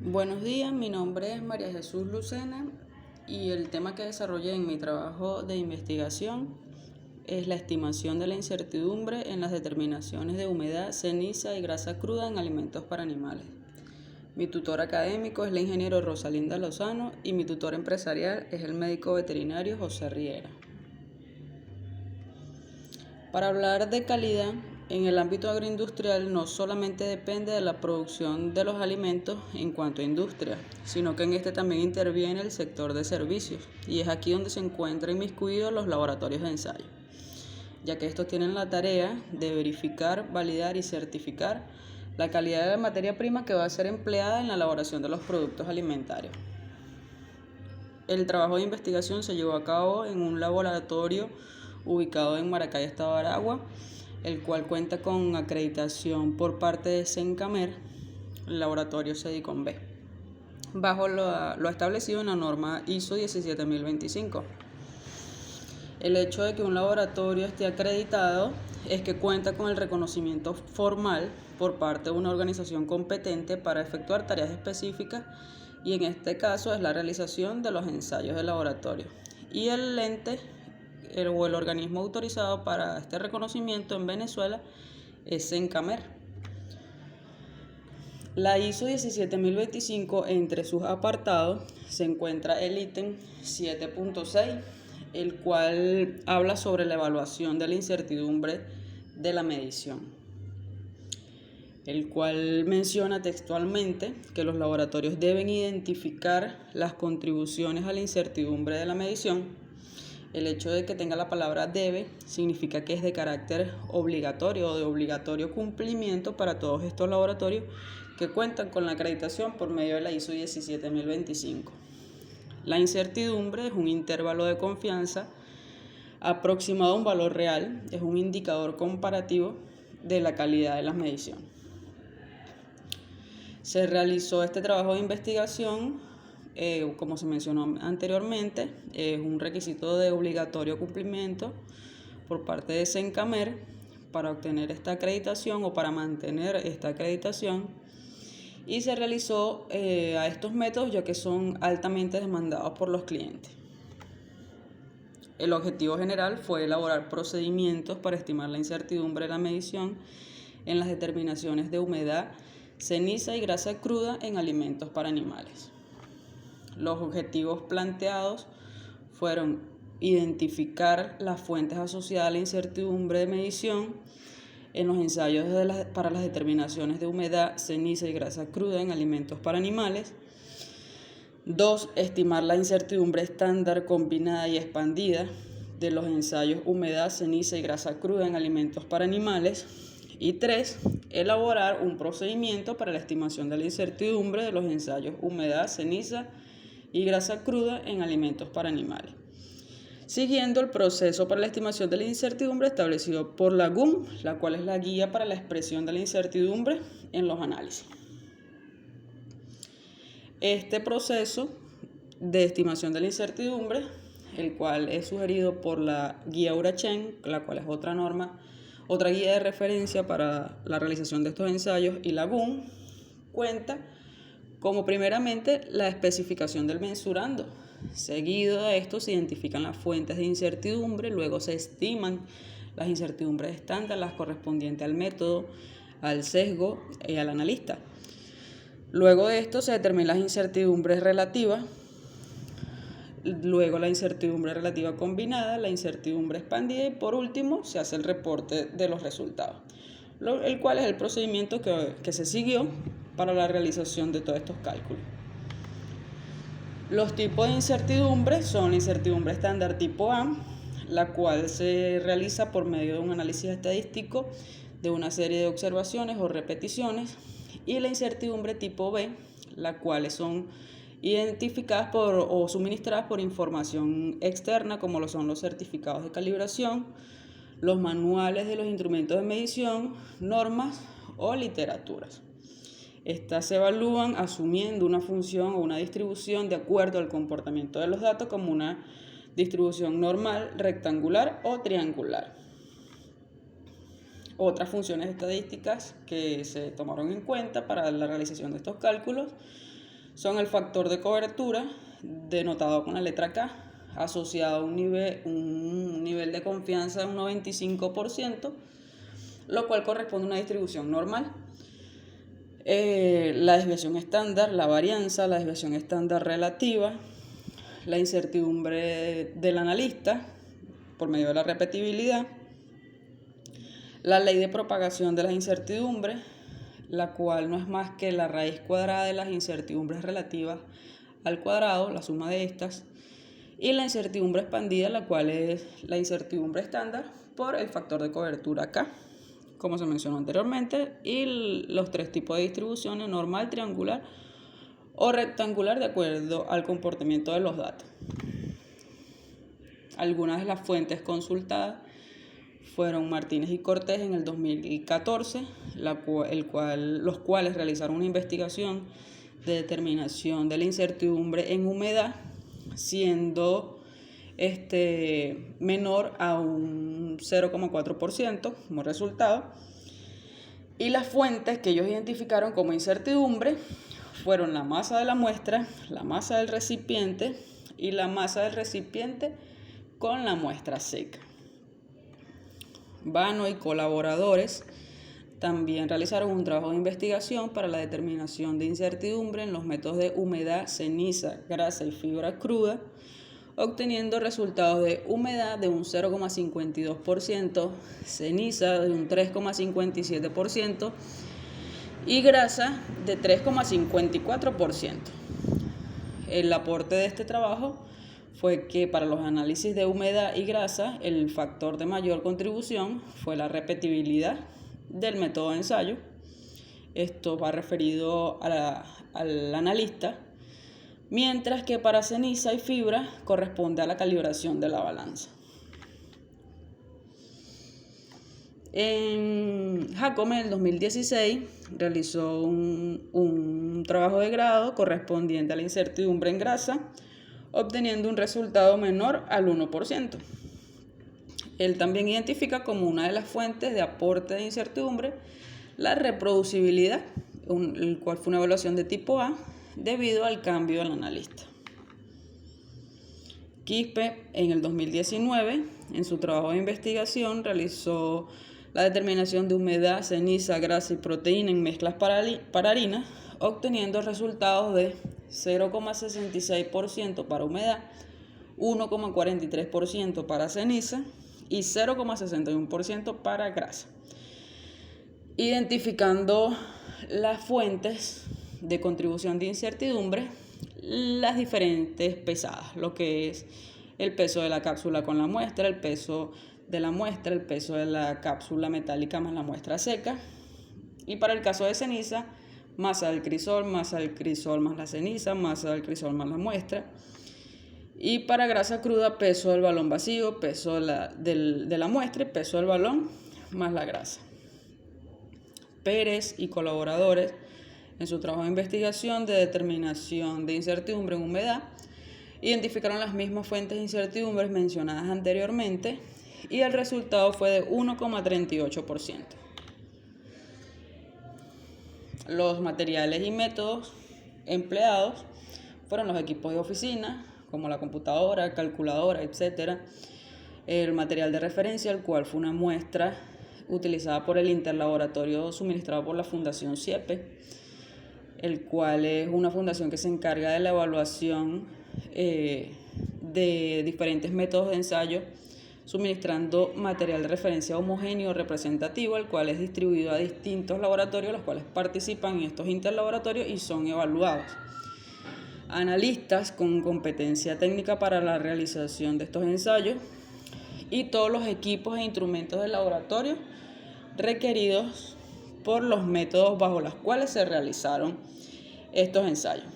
Buenos días, mi nombre es María Jesús Lucena y el tema que desarrollé en mi trabajo de investigación es la estimación de la incertidumbre en las determinaciones de humedad, ceniza y grasa cruda en alimentos para animales. Mi tutor académico es la ingeniero Rosalinda Lozano y mi tutor empresarial es el médico veterinario José Riera. Para hablar de calidad, en el ámbito agroindustrial no solamente depende de la producción de los alimentos en cuanto a industria, sino que en este también interviene el sector de servicios, y es aquí donde se encuentran inmiscuidos los laboratorios de ensayo, ya que estos tienen la tarea de verificar, validar y certificar la calidad de la materia prima que va a ser empleada en la elaboración de los productos alimentarios. El trabajo de investigación se llevó a cabo en un laboratorio ubicado en Maracay, Estado de Aragua, el cual cuenta con acreditación por parte de Sencamer, el laboratorio Sedicon-B, bajo lo establecido en la norma ISO 17025. El hecho de que un laboratorio esté acreditado es que cuenta con el reconocimiento formal por parte de una organización competente para efectuar tareas específicas, y en este caso es la realización de los ensayos de laboratorio. Y el ente o el organismo autorizado para este reconocimiento en Venezuela es Sencamer. La ISO 17025, entre sus apartados se encuentra el ítem 7.6, el cual habla sobre la evaluación de la incertidumbre de la medición, el cual menciona textualmente que los laboratorios deben identificar las contribuciones a la incertidumbre de la medición. El hecho de que tenga la palabra debe significa que es de carácter obligatorio o de obligatorio cumplimiento para todos estos laboratorios que cuentan con la acreditación por medio de la ISO 17025. La incertidumbre es un intervalo de confianza aproximado a un valor real, es un indicador comparativo de la calidad de las mediciones. Se realizó este trabajo de investigación, como se mencionó anteriormente, es un requisito de obligatorio cumplimiento por parte de Sencamer para obtener esta acreditación o para mantener esta acreditación, y se realizó a estos métodos ya que son altamente demandados por los clientes. El objetivo general fue elaborar procedimientos para estimar la incertidumbre de la medición en las determinaciones de humedad, ceniza y grasa cruda en alimentos para animales. Los objetivos planteados fueron identificar las fuentes asociadas a la incertidumbre de medición en los ensayos para las determinaciones de humedad, ceniza y grasa cruda en alimentos para animales. 2. Estimar la incertidumbre estándar combinada y expandida de los ensayos humedad, ceniza y grasa cruda en alimentos para animales. Y 3. Elaborar un procedimiento para la estimación de la incertidumbre de los ensayos humedad, ceniza y grasa cruda en alimentos para animales, siguiendo el proceso para la estimación de la incertidumbre establecido por la GUM, la cual es la guía para la expresión de la incertidumbre en los análisis. Este proceso de estimación de la incertidumbre, el cual es sugerido por la guía Eurachen, la cual es otra guía de referencia para la realización de estos ensayos, y la GUM, cuenta como primeramente la especificación del mensurando. Seguido de esto se identifican las fuentes de incertidumbre, luego se estiman las incertidumbres estándar, las correspondientes al método, al sesgo y al analista. Luego de esto se determinan las incertidumbres relativas, luego la incertidumbre relativa combinada, la incertidumbre expandida y por último se hace el reporte de los resultados, el cual es el procedimiento que se siguió para la realización de todos estos cálculos. Los tipos de incertidumbre son la incertidumbre estándar tipo A, la cual se realiza por medio de un análisis estadístico de una serie de observaciones o repeticiones, y la incertidumbre tipo B, las cuales son identificadas o suministradas por información externa, como lo son los certificados de calibración, los manuales de los instrumentos de medición, normas o literaturas. Estas se evalúan asumiendo una función o una distribución de acuerdo al comportamiento de los datos, como una distribución normal, rectangular o triangular. Otras funciones estadísticas que se tomaron en cuenta para la realización de estos cálculos son el factor de cobertura, denotado con la letra K, asociado a un nivel de confianza de un 95%, lo cual corresponde a una distribución normal. La desviación estándar, la varianza, la desviación estándar relativa, la incertidumbre del analista por medio de la repetibilidad, la ley de propagación de las incertidumbres, la cual no es más que la raíz cuadrada de las incertidumbres relativas al cuadrado, la suma de estas, y la incertidumbre expandida, la cual es la incertidumbre estándar por el factor de cobertura K, como se mencionó anteriormente, y los tres tipos de distribuciones: normal, triangular o rectangular, de acuerdo al comportamiento de los datos. Algunas de las fuentes consultadas fueron Martínez y Cortés en el 2014, los cuales realizaron una investigación de determinación de la incertidumbre en humedad, siendo menor a un 0,4% como resultado. Y las fuentes que ellos identificaron como incertidumbre fueron la masa de la muestra, la masa del recipiente y la masa del recipiente con la muestra seca. Vano y colaboradores también realizaron un trabajo de investigación para la determinación de incertidumbre en los métodos de humedad, ceniza, grasa y fibra cruda, obteniendo resultados de humedad de un 0,52%, ceniza de un 3,57% y grasa de 3,54%. El aporte de este trabajo fue que para los análisis de humedad y grasa, el factor de mayor contribución fue la repetibilidad del método de ensayo. Esto va referido al analista, mientras que para ceniza y fibra corresponde a la calibración de la balanza. Jacome en el 2016 realizó un trabajo de grado correspondiente a la incertidumbre en grasa, obteniendo un resultado menor al 1%. Él también identifica como una de las fuentes de aporte de incertidumbre la reproducibilidad, el cual fue una evaluación de tipo A debido al cambio del analista. Quispe en el 2019, en su trabajo de investigación, realizó la determinación de humedad, ceniza, grasa y proteína en mezclas para harina, obteniendo resultados de 0,66% para humedad, 1,43% para ceniza y 0,61% para grasa, identificando las fuentes de contribución de incertidumbre, las diferentes pesadas, lo que es el peso de la cápsula con la muestra, el peso de la muestra, el peso de la cápsula metálica más la muestra seca, y para el caso de ceniza, masa del crisol más la ceniza, masa del crisol más la muestra. Y para grasa cruda, peso del balón vacío, peso de la muestra y peso del balón más la grasa. Pérez y colaboradores, en su trabajo de investigación de determinación de incertidumbre en humedad, identificaron las mismas fuentes de incertidumbres mencionadas anteriormente y el resultado fue de 1,38%. Los materiales y métodos empleados fueron los equipos de oficina, como la computadora, calculadora, etc. El material de referencia, el cual fue una muestra utilizada por el interlaboratorio suministrado por la Fundación CIEPE, el cual es una fundación que se encarga de la evaluación de diferentes métodos de ensayo, suministrando material de referencia homogéneo representativo, el cual es distribuido a distintos laboratorios, los cuales participan en estos interlaboratorios y son evaluados. Analistas con competencia técnica para la realización de estos ensayos y todos los equipos e instrumentos del laboratorio requeridos por los métodos bajo los cuales se realizaron estos ensayos.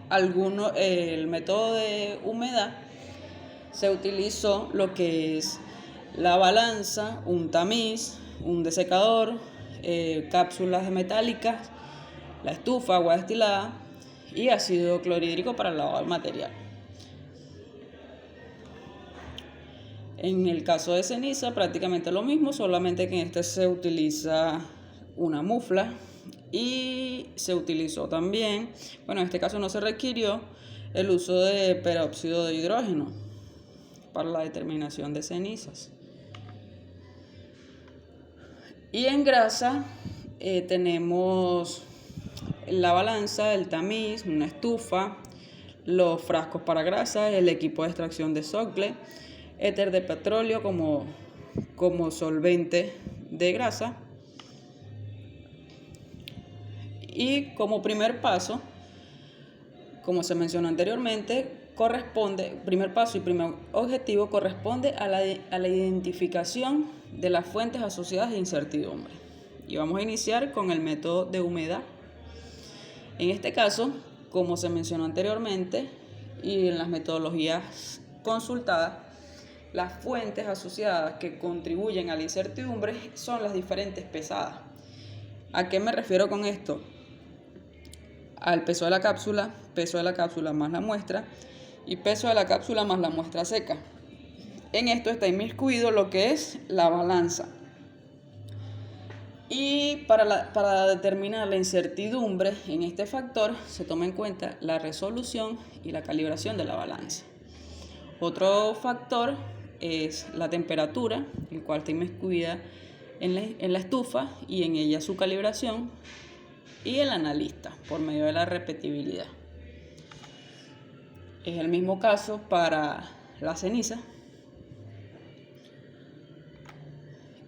El método de humedad se utilizó lo que es la balanza, un tamiz, un desecador, cápsulas metálicas, la estufa, agua destilada y ácido clorhídrico para el lavado del material. En el caso de ceniza, prácticamente lo mismo, solamente que en este se utiliza una mufla, y se utilizó también, bueno, en este caso no se requirió el uso de peróxido de hidrógeno para la determinación de cenizas. Y en grasa tenemos la balanza, el tamiz, una estufa, los frascos para grasa, el equipo de extracción de Socle, éter de petróleo como solvente de grasa. Y como primer paso, como se mencionó anteriormente, primer paso y primer objetivo corresponde a la identificación de las fuentes asociadas a incertidumbre. Y vamos a iniciar con el método de humedad. En este caso, como se mencionó anteriormente y en las metodologías consultadas, las fuentes asociadas que contribuyen a la incertidumbre son las diferentes pesadas. ¿A qué me refiero con esto? Al peso de la cápsula más la muestra y peso de la cápsula más la muestra seca. En esto está inmiscuido lo que es la balanza. Y para determinar la incertidumbre en este factor se toma en cuenta la resolución y la calibración de la balanza. Otro factor es la temperatura, el cual está inmiscuida en la estufa y en ella su calibración, y el analista por medio de la repetibilidad. Es el mismo caso para la ceniza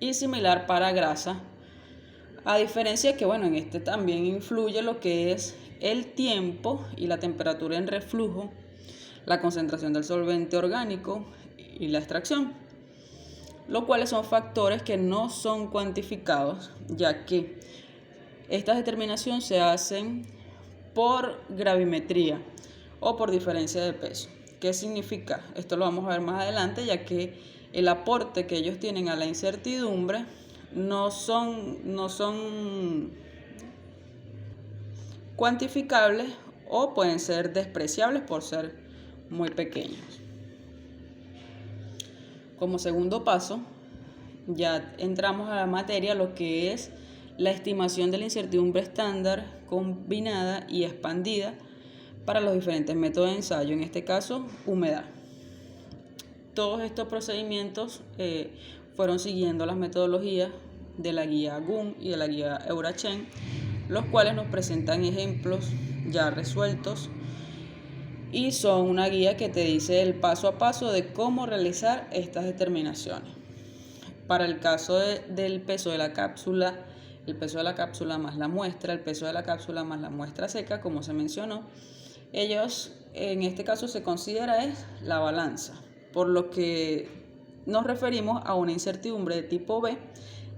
y similar para grasa, a diferencia que en este también influye lo que es el tiempo y la temperatura en reflujo, la concentración del solvente orgánico y la extracción, los cuales son factores que no son cuantificados, ya que estas determinaciones se hacen por gravimetría o por diferencia de peso. ¿Qué significa? Esto lo vamos a ver más adelante, ya que el aporte que ellos tienen a la incertidumbre no son cuantificables o pueden ser despreciables por ser muy pequeños. Como segundo paso, ya entramos a la materia, lo que es la estimación de la incertidumbre estándar, combinada y expandida para los diferentes métodos de ensayo, en este caso, humedad. Todos estos procedimientos fueron siguiendo las metodologías de la guía GUM y de la guía Eurachen, los cuales nos presentan ejemplos ya resueltos y son una guía que te dice el paso a paso de cómo realizar estas determinaciones. Para el caso del peso de la cápsula, el peso de la cápsula más la muestra, el peso de la cápsula más la muestra seca, como se mencionó, ellos en este caso se considera es la balanza, por lo que nos referimos a una incertidumbre de tipo B,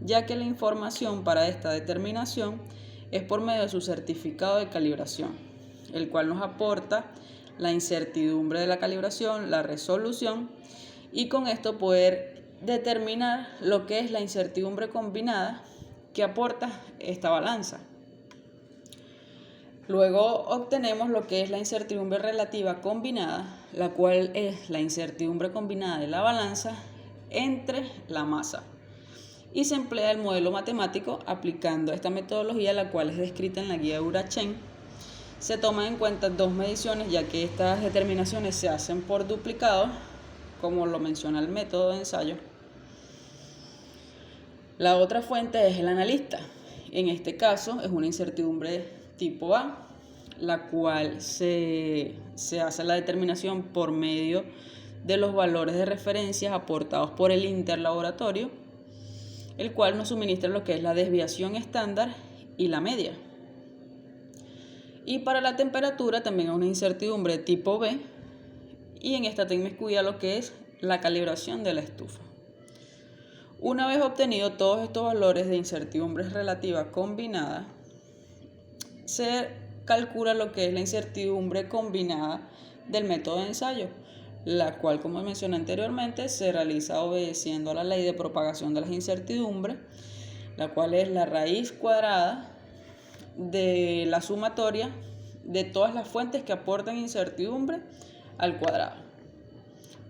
ya que la información para esta determinación es por medio de su certificado de calibración, el cual nos aporta la incertidumbre de la calibración, la resolución, y con esto poder determinar lo que es la incertidumbre combinada que aporta esta balanza. Luego obtenemos lo que es la incertidumbre relativa combinada, la cual es la incertidumbre combinada de la balanza entre la masa. Y se emplea el modelo matemático aplicando esta metodología, la cual es descrita en la guía Eurachen. Se toman en cuenta dos mediciones, ya que estas determinaciones se hacen por duplicado, como lo menciona el método de ensayo. La otra fuente es el analista. En este caso es una incertidumbre tipo A, la cual se hace la determinación por medio de los valores de referencias aportados por el interlaboratorio, el cual nos suministra lo que es la desviación estándar y la media. Y para la temperatura también es una incertidumbre tipo B, y en esta técnica cuida lo que es la calibración de la estufa. Una vez obtenido todos estos valores de incertidumbre relativa combinada, se calcula lo que es la incertidumbre combinada del método de ensayo, la cual, como mencioné anteriormente, se realiza obedeciendo a la ley de propagación de las incertidumbres, la cual es la raíz cuadrada de la sumatoria de todas las fuentes que aportan incertidumbre al cuadrado.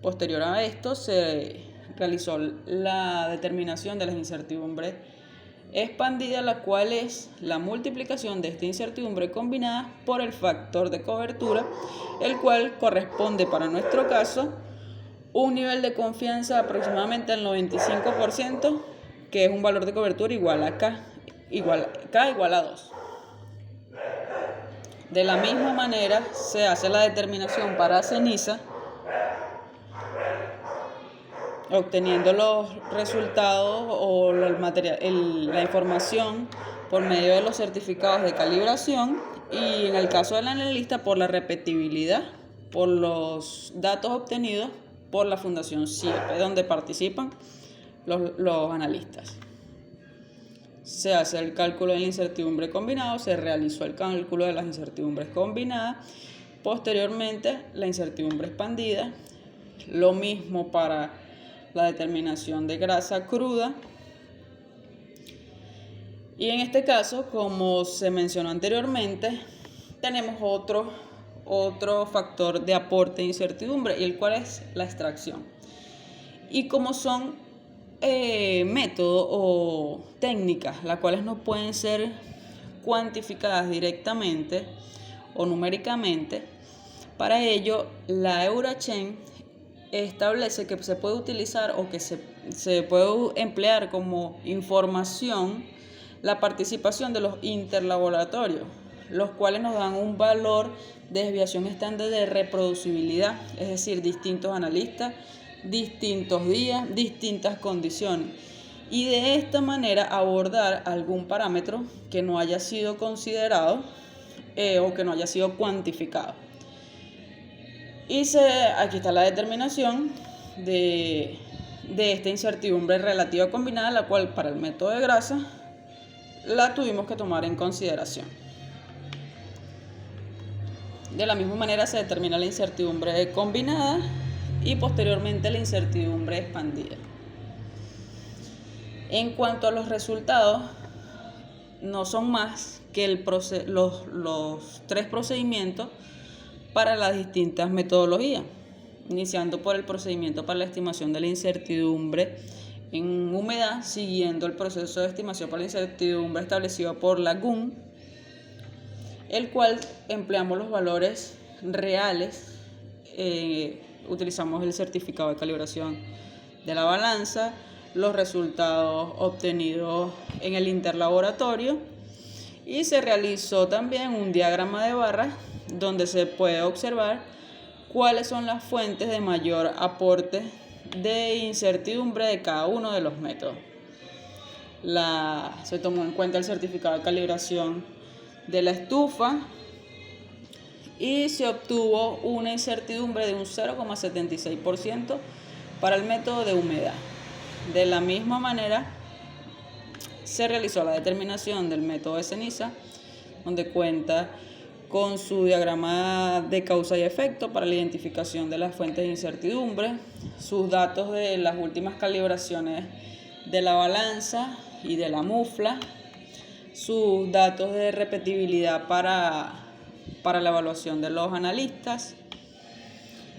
Posterior a esto se realizó la determinación de las incertidumbres expandida, la cual es la multiplicación de esta incertidumbre combinada por el factor de cobertura, el cual corresponde para nuestro caso un nivel de confianza aproximadamente al 95%, que es un valor de cobertura igual a K igual a 2. De la misma manera se hace la determinación para ceniza, obteniendo los resultados o la información por medio de los certificados de calibración, y en el caso del analista por la repetibilidad, por los datos obtenidos por la Fundación CIEP, donde participan los analistas. Se hace el cálculo de la incertidumbre combinado, se realizó el cálculo de las incertidumbres combinadas, posteriormente la incertidumbre expandida, lo mismo para la determinación de grasa cruda. Y en este caso, como se mencionó anteriormente, tenemos otro factor de aporte de incertidumbre, y el cual es la extracción. Y como son métodos o técnicas las cuales no pueden ser cuantificadas directamente o numéricamente, para ello la Eurochain establece que se puede utilizar o que se puede emplear como información la participación de los interlaboratorios, los cuales nos dan un valor de desviación estándar de reproducibilidad, es decir, distintos analistas, distintos días, distintas condiciones, y de esta manera abordar algún parámetro que no haya sido considerado o que no haya sido cuantificado. Y aquí está la determinación de esta incertidumbre relativa combinada, la cual para el método de grasa la tuvimos que tomar en consideración. De la misma manera se determina la incertidumbre combinada y posteriormente la incertidumbre expandida. En cuanto a los resultados, no son más que los 3 procedimientos para las distintas metodologías, iniciando por el procedimiento para la estimación de la incertidumbre en humedad, siguiendo el proceso de estimación para la incertidumbre establecido por la GUM, el cual empleamos los valores reales, utilizamos el certificado de calibración de la balanza, los resultados obtenidos en el interlaboratorio, y se realizó también un diagrama de barras donde se puede observar cuáles son las fuentes de mayor aporte de incertidumbre de cada uno de los métodos. Se tomó en cuenta el certificado de calibración de la estufa y se obtuvo una incertidumbre de un 0,76% para el método de humedad. De la misma manera, se realizó la determinación del método de ceniza, donde cuenta con su diagrama de causa y efecto para la identificación de las fuentes de incertidumbre, sus datos de las últimas calibraciones de la balanza y de la mufla, sus datos de repetibilidad para la evaluación de los analistas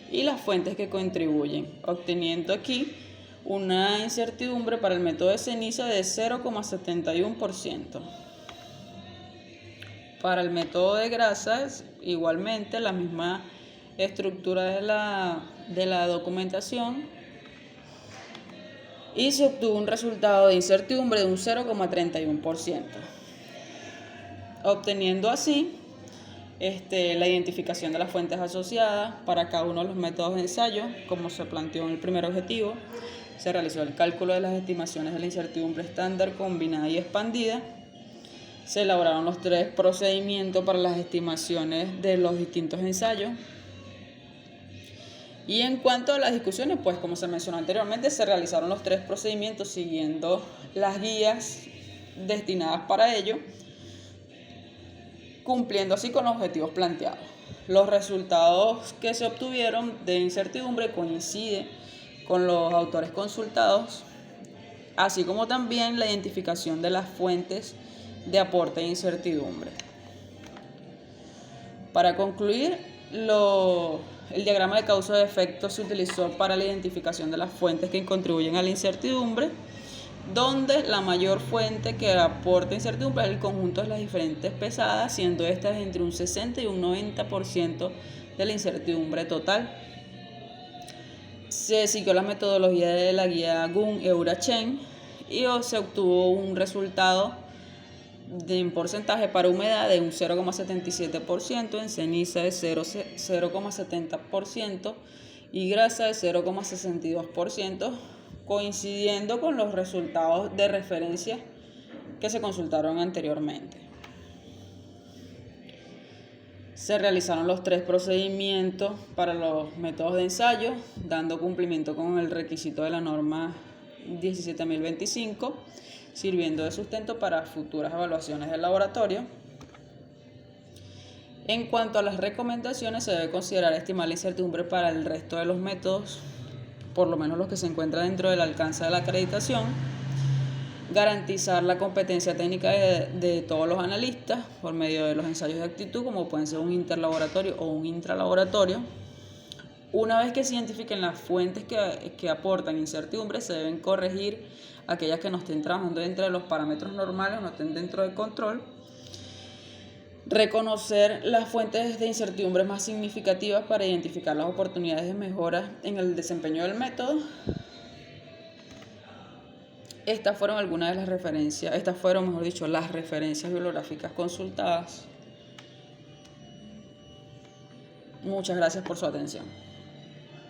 y las fuentes que contribuyen, obteniendo aquí una incertidumbre para el método de ceniza de 0,71%. Para el método de grasas, igualmente la misma estructura de la documentación, y se obtuvo un resultado de incertidumbre de un 0,31%, obteniendo así la identificación de las fuentes asociadas para cada uno de los métodos de ensayo, como se planteó en el primer objetivo. Se realizó el cálculo de las estimaciones de la incertidumbre estándar combinada y expandida. Se elaboraron los 3 procedimientos para las estimaciones de los distintos ensayos. Y en cuanto a las discusiones, pues como se mencionó anteriormente, se realizaron los 3 procedimientos siguiendo las guías destinadas para ello, cumpliendo así con los objetivos planteados. Los resultados que se obtuvieron de incertidumbre coinciden con los autores consultados, así como también la identificación de las fuentes de aporte de incertidumbre. Para concluir, el diagrama de causa de efecto se utilizó para la identificación de las fuentes que contribuyen a la incertidumbre, donde la mayor fuente que aporta incertidumbre es el conjunto de las diferentes pesadas, siendo estas entre un 60 y un 90% de la incertidumbre total. Se siguió la metodología de la guía Gun-Eurachen y se obtuvo un resultado en porcentaje para humedad de un 0,77%, en ceniza de 0,70% y grasa de 0,62%, coincidiendo con los resultados de referencia que se consultaron anteriormente. Se realizaron los 3 procedimientos para los métodos de ensayo, dando cumplimiento con el requisito de la norma 17025, sirviendo de sustento para futuras evaluaciones del laboratorio. En cuanto a las recomendaciones, se debe considerar estimar la incertidumbre para el resto de los métodos, por lo menos los que se encuentran dentro del alcance de la acreditación, garantizar la competencia técnica de todos los analistas por medio de los ensayos de actitud, como pueden ser un interlaboratorio o un intralaboratorio. Una vez que se identifiquen las fuentes que aportan incertidumbre, se deben corregir aquellas que no estén trabajando dentro de los parámetros normales o no estén dentro del control. Reconocer las fuentes de incertidumbre más significativas para identificar las oportunidades de mejora en el desempeño del método. Estas fueron algunas de las referencias, las referencias bibliográficas consultadas. Muchas gracias por su atención.